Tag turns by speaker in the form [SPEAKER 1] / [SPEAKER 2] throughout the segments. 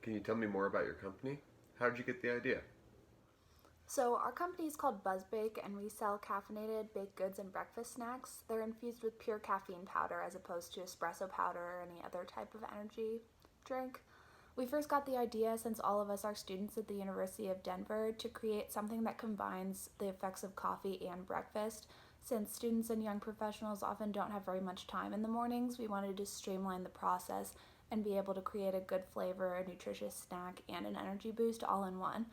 [SPEAKER 1] Can you tell me more about your company? How did you get the idea?
[SPEAKER 2] So our company is called BuzzBake, and we sell caffeinated baked goods and breakfast snacks. They're infused with pure caffeine powder as opposed to espresso powder or any other type of energy drink. We first got the idea, since all of us are students at the University of Denver, to create something that combines the effects of coffee and breakfast. Since students and young professionals often don't have very much time in the mornings, we wanted to streamline the process and be able to create a good flavor, a nutritious snack, and an energy boost all in one.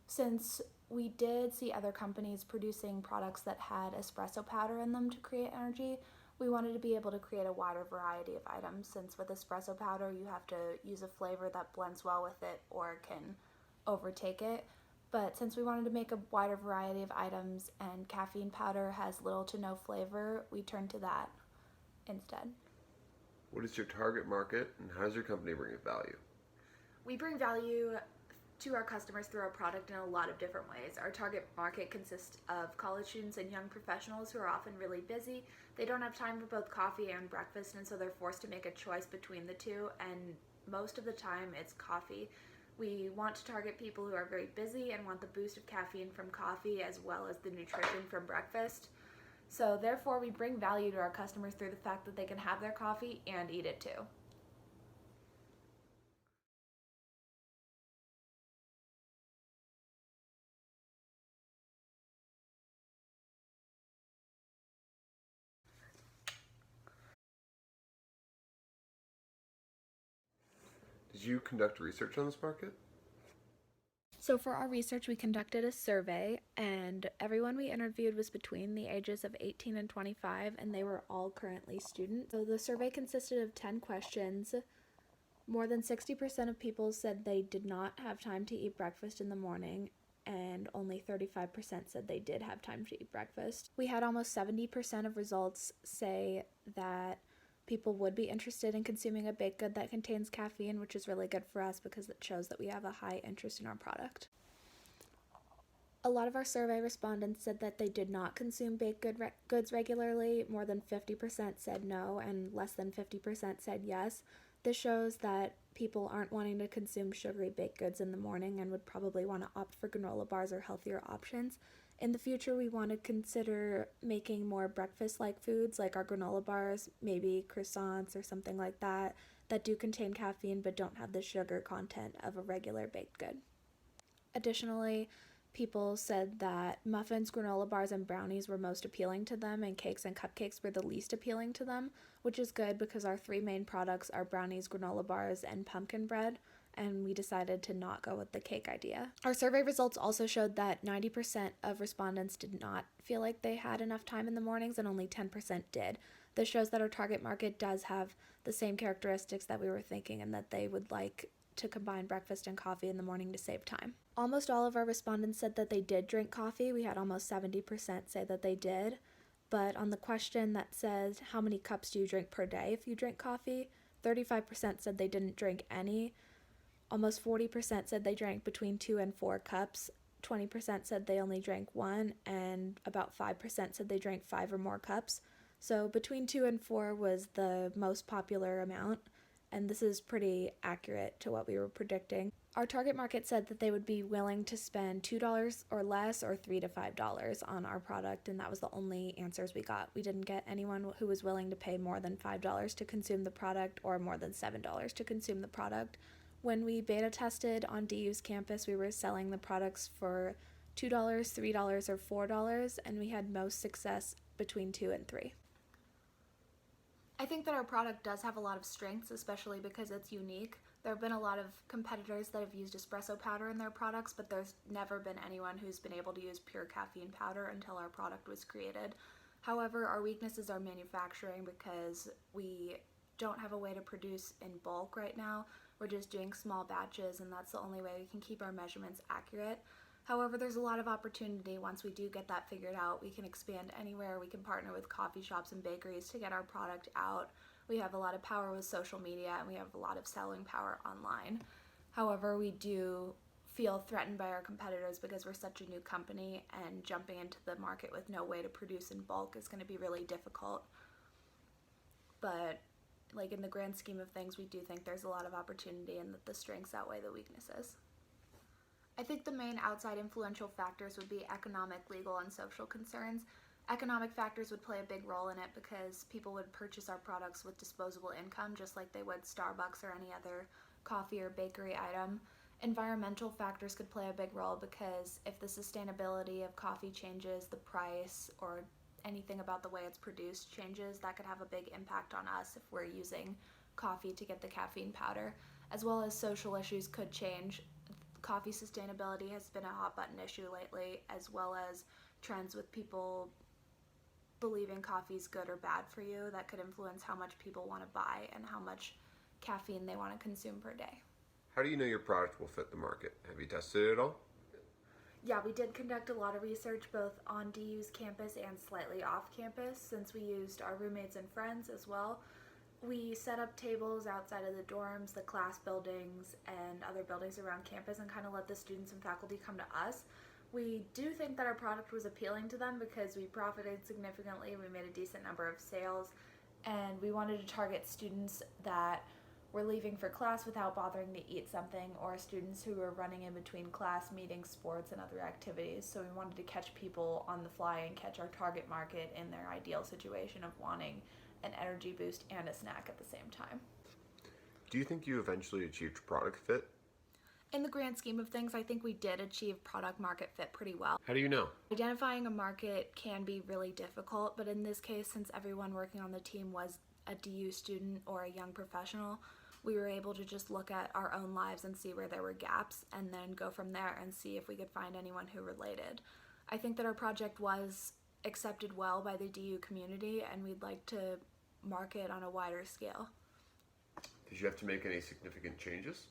[SPEAKER 2] Since we did see other companies producing products that had espresso powder in them to create energy, we wanted to be able to create a wider variety of items, since with espresso powder you have to use a flavor that blends well with it or can overtake it. But since we wanted to make a wider variety of items and caffeine powder has little to no flavor, we turned to that instead.
[SPEAKER 1] What is your target market and how does your company bring it value?
[SPEAKER 2] We bring value to our customers through our product in a lot of different ways. Our target market consists of college students and young professionals who are often really busy. They don't have time for both coffee and breakfast, and so they're forced to make a choice between the two, and most of the time it's coffee. We want to target people who are very busy and want the boost of caffeine from coffee as well as the nutrition from breakfast. So therefore we bring value to our customers through the fact that they can have their coffee and eat it too.
[SPEAKER 1] Did you conduct research on this market?
[SPEAKER 2] So, for our research, we conducted a survey, and everyone we interviewed was between the ages of 18 and 25, and they were all currently students. So, the survey consisted of 10 questions. More than 60% of people said they did not have time to eat breakfast in the morning, and only 35% said they did have time to eat breakfast. We had almost 70% of results say that people would be interested in consuming a baked good that contains caffeine, which is really good for us because it shows that we have a high interest in our product. A lot of our survey respondents said that they did not consume goods regularly. More than 50% said no, and less than 50% said yes. This shows that people aren't wanting to consume sugary baked goods in the morning and would probably want to opt for granola bars or healthier options. In the future, we want to consider making more breakfast-like foods like our granola bars, maybe croissants or something like that, that do contain caffeine but don't have the sugar content of a regular baked good. Additionally, people said that muffins, granola bars, and brownies were most appealing to them, and cakes and cupcakes were the least appealing to them, which is good because our three main products are brownies, granola bars, and pumpkin bread, and we decided to not go with the cake idea. Our survey results also showed that 90% of respondents did not feel like they had enough time in the mornings, and only 10% did. This shows that our target market does have the same characteristics that we were thinking, and that they would like to combine breakfast and coffee in the morning to save time. Almost all of our respondents said that they did drink coffee. We had almost 70% say that they did. But on the question that says, how many cups do you drink per day if you drink coffee, 35% said they didn't drink any. Almost 40% said they drank between 2 and 4 cups. 20% said they only drank one, and about 5% said they drank 5 or more cups. So between 2 and 4 was the most popular amount, and this is pretty accurate to what we were predicting. Our target market said that they would be willing to spend $2 or less, or $3 to $5 on our product, and that was the only answers we got. We didn't get anyone who was willing to pay more than $5 to consume the product or more than $7 to consume the product. When we beta tested on DU's campus, we were selling the products for $2, $3, or $4, and we had most success between 2 and 3. I think that our product does have a lot of strengths, especially because it's unique. There have been a lot of competitors that have used espresso powder in their products, but there's never been anyone who's been able to use pure caffeine powder until our product was created. However, our weakness is our manufacturing, because we don't have a way to produce in bulk right now. We're just doing small batches, and that's the only way we can keep our measurements accurate. However, there's a lot of opportunity once we do get that figured out. We can expand anywhere. We can partner with coffee shops and bakeries to get our product out. We have a lot of power with social media, and we have a lot of selling power online. However, we do feel threatened by our competitors because we're such a new company, and jumping into the market with no way to produce in bulk is going to be really difficult. But like in the grand scheme of things, we do think there's a lot of opportunity and that the strengths outweigh the weaknesses. I think the main outside influential factors would be economic, legal, and social concerns. Economic factors would play a big role in it because people would purchase our products with disposable income just like they would Starbucks or any other coffee or bakery item. Environmental factors could play a big role because if the sustainability of coffee changes, the price, or anything about the way it's produced changes, that could have a big impact on us if we're using coffee to get the caffeine powder. As well as social issues could change. Coffee sustainability has been a hot button issue lately, as well as trends with people believing coffee's good or bad for you that could influence how much people want to buy and how much caffeine they want to consume per day.
[SPEAKER 1] How do you know your product will fit the market? Have you tested it at all?
[SPEAKER 2] Yeah, we did conduct a lot of research both on DU's campus and slightly off campus, since we used our roommates and friends as well. We set up tables outside of the dorms, the class buildings, and other buildings around campus and kind of let the students and faculty come to us. We do think that our product was appealing to them because we profited significantly, we made a decent number of sales, and we wanted to target students that were leaving for class without bothering to eat something, or students who were running in between class meetings, sports, and other activities. So we wanted to catch people on the fly and catch our target market in their ideal situation of wanting an energy boost and a snack at the same time.
[SPEAKER 1] Do you think you eventually achieved product fit?
[SPEAKER 2] In the grand scheme of things, I think we did achieve product market fit pretty well.
[SPEAKER 1] How do you know?
[SPEAKER 2] Identifying a market can be really difficult, but in this case, since everyone working on the team was a DU student or a young professional, we were able to just look at our own lives and see where there were gaps and then go from there and see if we could find anyone who related. I think that our project was accepted well by the DU community, and we'd like to market on a wider scale.
[SPEAKER 1] Did you have to make any significant changes?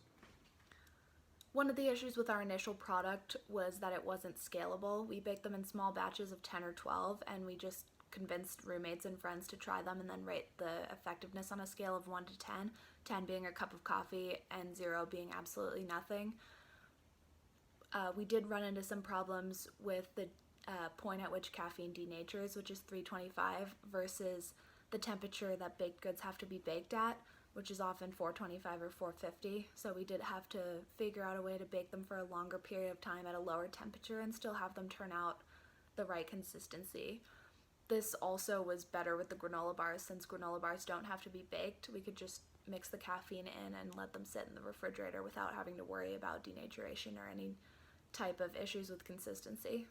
[SPEAKER 2] One of the issues with our initial product was that it wasn't scalable. We baked them in small batches of 10 or 12, and we just convinced roommates and friends to try them and then rate the effectiveness on a scale of 1 to 10, 10 being a cup of coffee and 0 being absolutely nothing. We did run into some problems with the point at which caffeine denatures, which is 325, versus the temperature that baked goods have to be baked at, which is often 425 or 450. So we did have to figure out a way to bake them for a longer period of time at a lower temperature and still have them turn out the right consistency. This also was better with the granola bars, since granola bars don't have to be baked. We could just mix the caffeine in and let them sit in the refrigerator without having to worry about denaturation or any type of issues with consistency.